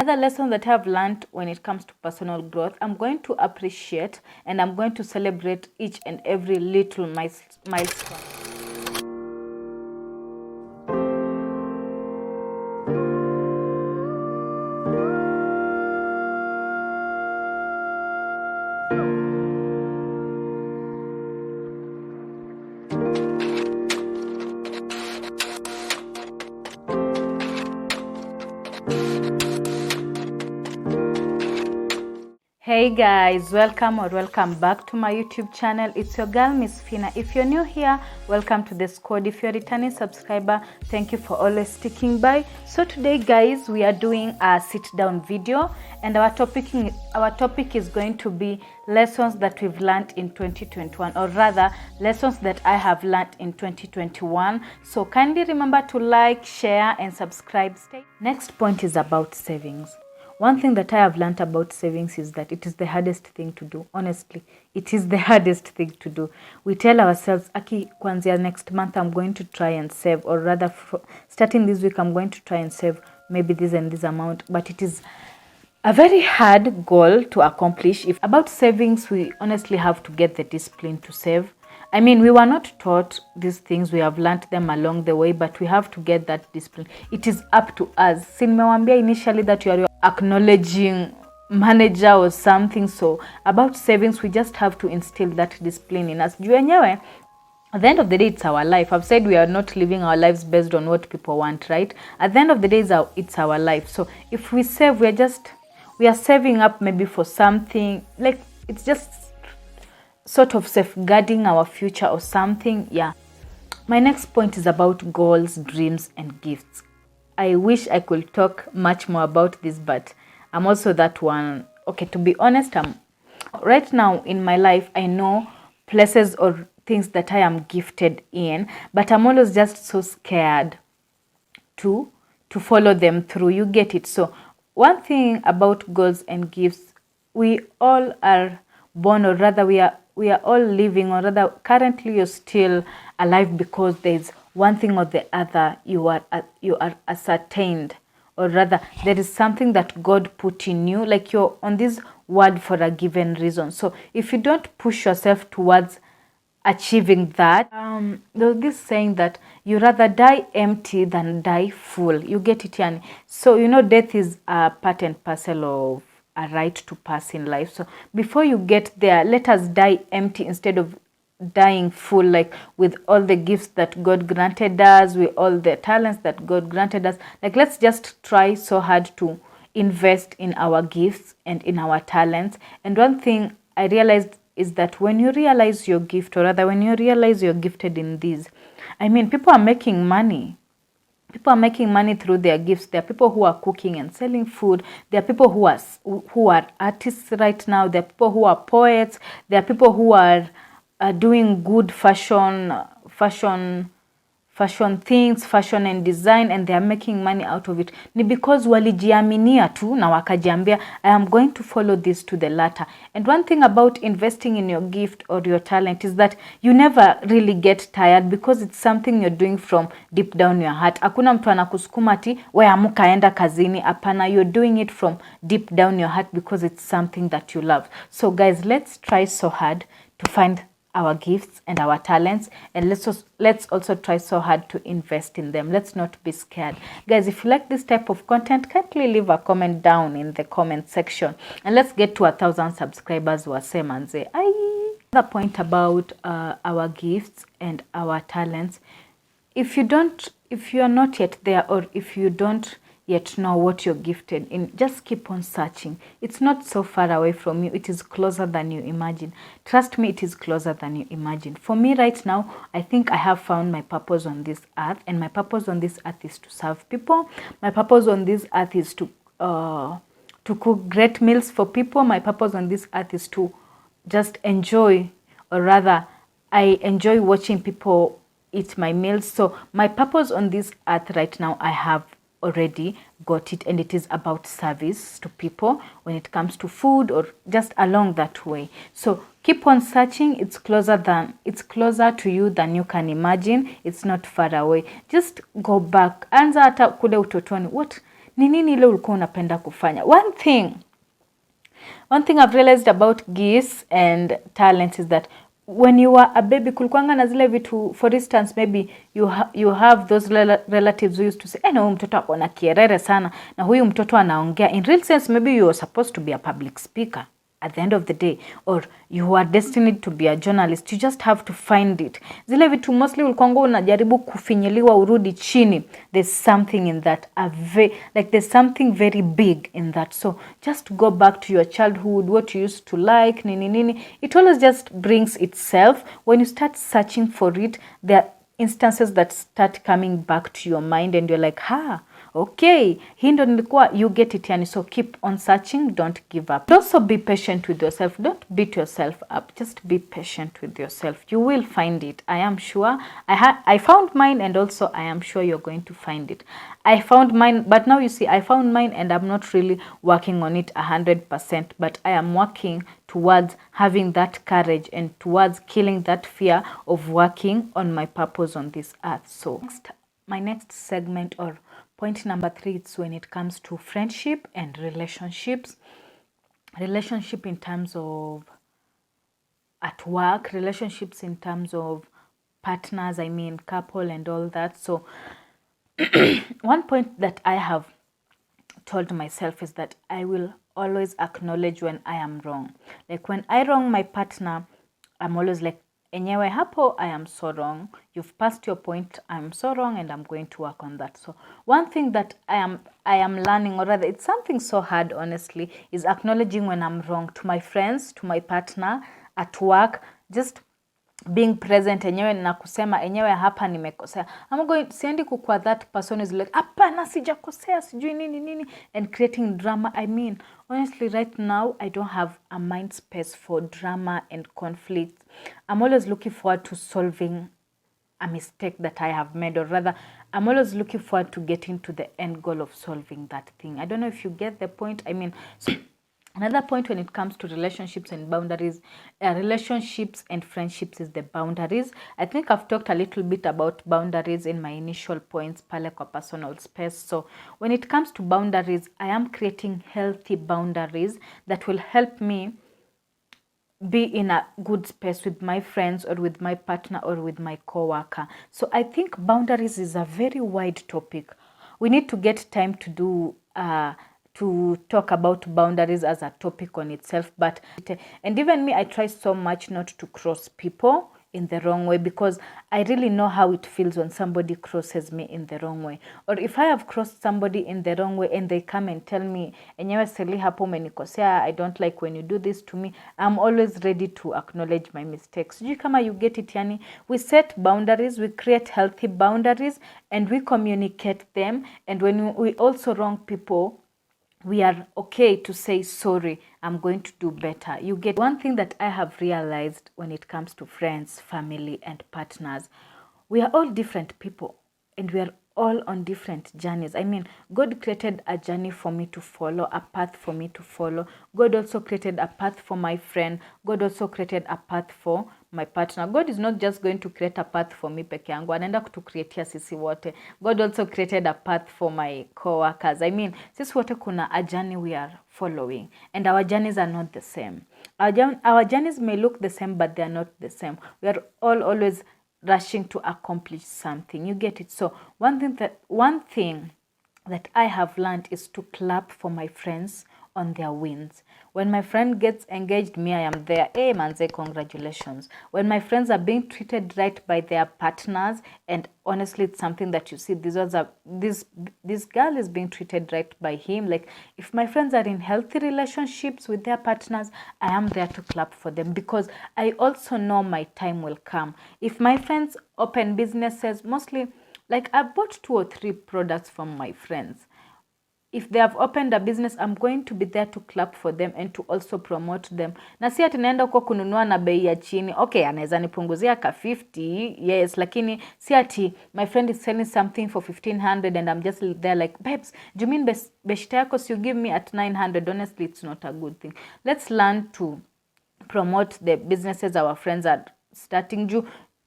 Another lesson that I have learned when it comes to personal growth, I'm going to appreciate and I'm going to celebrate each and every little milestone. Hey guys, welcome back to my YouTube channel. It's your girl Miss Fina. If you're new here, welcome to the squad. If you're a returning subscriber, thank you for always sticking by. So today guys, we are doing a sit down video, and our topic is going to be lessons that we've learned in 2021, or rather lessons that I have learned in 2021. So kindly remember to like, share and subscribe. Next point is about savings. One thing that I have learned about savings is that it is the hardest thing to do. Honestly, it is the hardest thing to do. We tell ourselves, Aki, kwanzia next month I'm going to try and save, or rather starting this week I'm going to try and save maybe this and this amount. But it is a very hard goal to accomplish. If about savings, we honestly have to get the discipline to save. I mean, we were not taught these things. We have learned them along the way, but we have to get that discipline. It is up to us. Sinmewambia initially that you are acknowledging manager or something. So about savings, we just have to instill that discipline in us. At the end of the day, it's our life. I've said we are not living our lives based on what people want, right? At the end of the day, it's our life. So if we save, we are saving up maybe for something, like it's just sort of safeguarding our future or something. Yeah. My next point is about goals, dreams and gifts. I wish I could talk much more about this, but I'm also that one. Okay, to be honest, right now in my life, I know places or things that I am gifted in, but I'm always just so scared to follow them through. You get it? So one thing about goals and gifts, we all are born, or rather we are all living, or rather currently you're still alive because there's one thing or the other you are ascertained, or rather there is something that God put in you, like you're on this world for a given reason. So if you don't push yourself towards achieving that, there's this saying that you rather die empty than die full. You get it, yani? So death is a part and parcel of a right to pass in life. So before you get there, let us die empty instead of dying full, like with all the gifts that God granted us, with all the talents that God granted us. Like, let's just try so hard to invest in our gifts and in our talents. And one thing I realized is that when you realize your gift, or rather when you realize you're gifted in these, I mean, people are making money. People are making money through their gifts. There are people who are cooking and selling food. There are people who are artists right now. There are people who are poets. There are people who are doing good fashion things, fashion and design, and they are making money out of it. Ni because walijiaminia tu na wakajiambia, I am going to follow this to the latter. And one thing about investing in your gift or your talent is that you never really get tired, because it's something you're doing from deep down your heart. Hakuna mtu anakusukuma ati we amuka enda kazini. Apana, you're doing it from deep down your heart because it's something that you love. So guys, let's try so hard to find our gifts and our talents, and let's also try so hard to invest in them. Let's not be scared. Guys, if you like this type of content, kindly leave a comment down in the comment section, and let's get to 1,000 subscribers. Wasemanze. Another point about our gifts and our talents, if you are not yet there, or if you don't yet know what you're gifted in, just keep on searching. It's not so far away from you. It is closer than you imagine. Trust me, it is closer than you imagine. For me right now, I think I have found my purpose on this earth, and my purpose on this earth is to serve people. My purpose on this earth is to cook great meals for people. My purpose on this earth is to just enjoy, or rather I enjoy watching people eat my meals. So my purpose on this earth right now, I have already got it, and it is about service to people when it comes to food or just along that way. So keep on searching. It's closer to you than you can imagine. It's not far away. Just go back, anza hata kule utotoni. What ni nini ile ulikuwa unapenda kufanya. One thing I've realized about gifts and talents is that when you are a baby, kulikuanga na zile vitu, for instance, maybe you have those relatives who used to say, no, mtoto akona kierere sana, na huyu mtoto anaongea. In real sense, maybe you are supposed to be a public speaker at the end of the day, or you are destined to be a journalist. You just have to find it. Zile vitu mostly ulikuanga unajaribu kufinyiliwa urudi chini. There's something in that, there's something very big in that. So just go back to your childhood, what you used to like, nini. It always just brings itself. When you start searching for it, there are instances that start coming back to your mind and you're like, okay, hii ndo nilikuwa, you get it yani. So keep on searching, don't give up. Also be patient with yourself, don't beat yourself up, just be patient with yourself. You will find it, I am sure. I found mine, and also I am sure you're going to find it. I found mine, but now you see, I found mine and I'm not really working on it 100%, but I am working towards having that courage and towards killing that fear of working on my purpose on this earth. So my next segment, or point number 3, it's when it comes to friendship and relationships. Relationship in terms of at work, relationships in terms of partners, I mean couple and all that. So one point that I have told myself is that I will always acknowledge when I am wrong. Like when I wrong my partner, I'm always like, enyewe hapo, I am so wrong. You've passed your point. I'm so wrong, and I'm going to work on that. So one thing that I am learning, or rather it's something so hard, honestly, is acknowledging when I'm wrong to my friends, to my partner, at work, just being present enyewe na kusema enyewe hapa nimekosea. Siendi kukua that person is like, hapana sijakosea, sijui nini, and creating drama. I mean, honestly, right now, I don't have a mind space for drama and conflict. I'm always looking forward to solving a mistake that I have made, or rather, I'm always looking forward to getting to the end goal of solving that thing. I don't know if you get the point. I mean, so another point when it comes to relationships and boundaries, relationships and friendships, is the boundaries. I think I've talked a little bit about boundaries in my initial points, pale kwa personal space. So when it comes to boundaries, I am creating healthy boundaries that will help me be in a good space with my friends, or with my partner, or with my co-worker. So I think boundaries is a very wide topic. We need to get time to do to talk about boundaries as a topic on itself. And even me, I try so much not to cross people in the wrong way, because I really know how it feels when somebody crosses me in the wrong way. Or if I have crossed somebody in the wrong way and they come and tell me, enyewe seli hapo umenikosea, I don't like when you do this to me, I'm always ready to acknowledge my mistakes. Sijui kama you get it yani. We set boundaries, we create healthy boundaries, and we communicate them. And when we also wrong people, we are okay to say, sorry, I'm going to do better. You get one thing that I have realized when it comes to friends, family, and partners. We are all different people, and we are all on different journeys. I mean, God created a journey for me to follow, a path for me to follow. God also created a path for my friend. God also created a path for my partner. God is not just going to create a path for me peke yangu, anaenda kutucreatea sisi wote. God also created a path for my co-workers. I mean, sisi wote kuna a journey we are following, and our journeys are not the same. Our journeys may look the same, but they are not the same. We are all always rushing to accomplish something. You get it? So one thing that I have learned is to clap for my friends on their wins. When my friend gets engaged, me, I am there. Hey, manze, congratulations. When my friends are being treated right by their partners, and honestly, it's something that you see, this girl is being treated right by him. Like, if my friends are in healthy relationships with their partners, I am there to clap for them, because I also know my time will come. If my friends open businesses, mostly, like, I bought 2 or 3 products from my friends. If they have opened a business, I'm going to be there to clap for them and to also promote them. Na si ati naenda huko kununua na bei ya chini. Okay, anaweza nipunguzia ka 50, yes, lakini si ati my friend is selling something for 1500 and I'm just there like, babes, do you mean beshte yako si you give me at 900? Honestly, it's not a good thing. Let's learn to promote the businesses our friends are starting.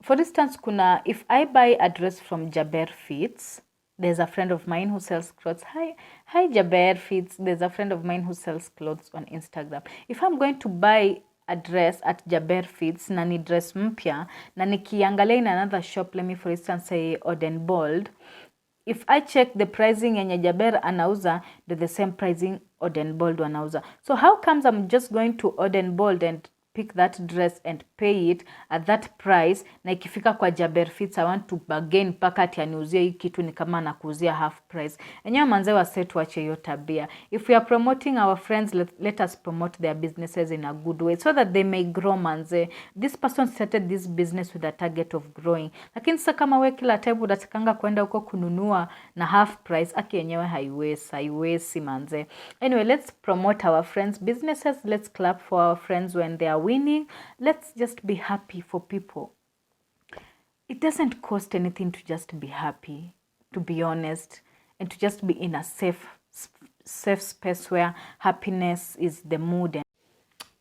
For instance, if I buy a dress from Jaber Fits, There's a friend of mine who sells clothes. Hi Jaber Fits. There's a friend of mine who sells clothes on Instagram. If I'm going to buy a dress at Jaber Fits na ni dress mpya na nikiangalia in another shop, let me for instance say Oden Bold, if I check the pricing yenye Jaber anauza, the same pricing Oden Bold wanauza. So how comes I'm just going to Oden Bold and pick that dress and pay it at that price, na ikifika kwa Jaber Fits I want to bargain mpaka ati aniuzie hii kitu ni kama nakuuzia half price. Enyewe manze wase tuache hiyo tabia. If we are promoting our friends, let us promote their businesses in a good way so that they may grow manze. This person started this business with a target of growing. Lakini sasa kama we kila time unatakanga kwenda huko kununua na half price, aki yenyewe haiwezi manze. Anyway, let's promote our friends' businesses. Let's clap for our friends when they are winning. Let's just be happy for people. It doesn't cost anything to just be happy, to be honest, and to just be in a safe space where happiness is the mood.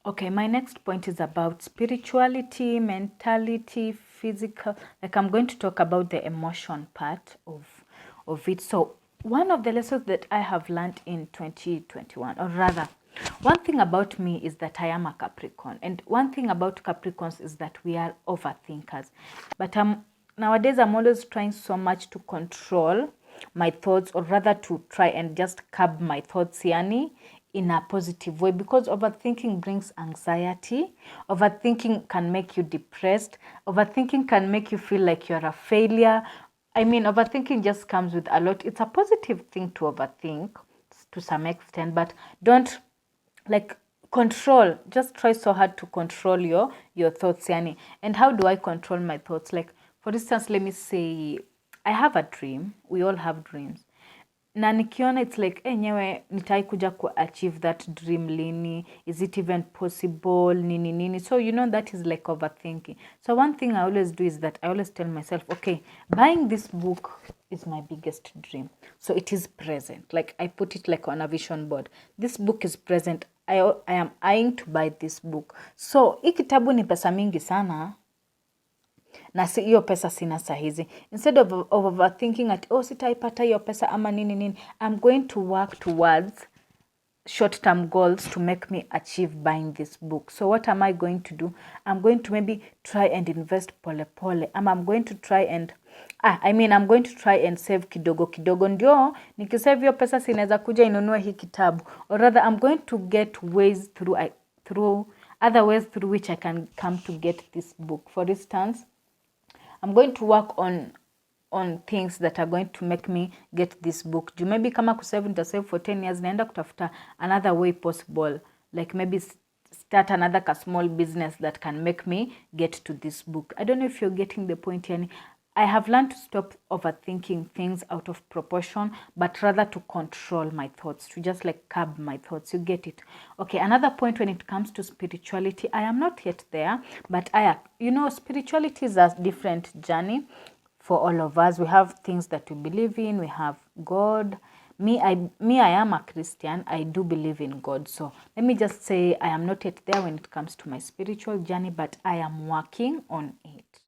Okay, my next point is about spirituality, mentality, physical. Like I'm going to talk about the emotion part of it. So one of the lessons that I have learned in 2021, or rather, one thing about me is that I am a Capricorn. And one thing about Capricorns is that we are overthinkers. But nowadays, I'm always trying so much to control my thoughts, or rather to try and just curb my thoughts, yani, in a positive way, because overthinking brings anxiety. Overthinking can make you depressed. Overthinking can make you feel like you're a failure. I mean, overthinking just comes with a lot. It's a positive thing to overthink to some extent, but don't like control. Just try so hard to control your thoughts, yani. And how do I control my thoughts? Like, for instance, let me say I have a dream. We all have dreams. Na nikiona it's like enyewe nitai kuja ku achieve that dream lini, is it even possible, nini. So you know that is like overthinking. So one thing I always do is that I always tell myself, okay, buying this book is my biggest dream. So it is present. Like I put it like on a vision board. This book is present. I am eyeing to buy this book. So hii kitabu ni pesa mingi sana, na si hiyo pesa sina sahizi. Instead of overthinking at sitaipata hiyo pesa ama nini, I'm going to work towards short-term goals to make me achieve buying this book. So what am I going to do? I'm going to maybe try and invest pole. I'm going to try and I'm going to try and save kidogo ndio nikisave hiyo pesa sinaweza kuja inunue hii kitabu. Or rather I'm going to get ways through other ways through which I can come to get this book. For instance, I'm going to work on things that are going to make me get this book. Do maybe kama kusave nitasave for 10 years, naenda kutafuta another way possible. Like maybe start another small business that can make me get to this book. I don't know if you're getting the point, yani. I have learned to stop overthinking things out of proportion, but rather to control my thoughts, to just like curb my thoughts. You get it? Okay, another point when it comes to spirituality, I am not yet there, but spirituality is a different journey for all of us. We have things that we believe in. We have God. I am a Christian. I do believe in God. So let me just say I am not yet there when it comes to my spiritual journey, but I am working on it.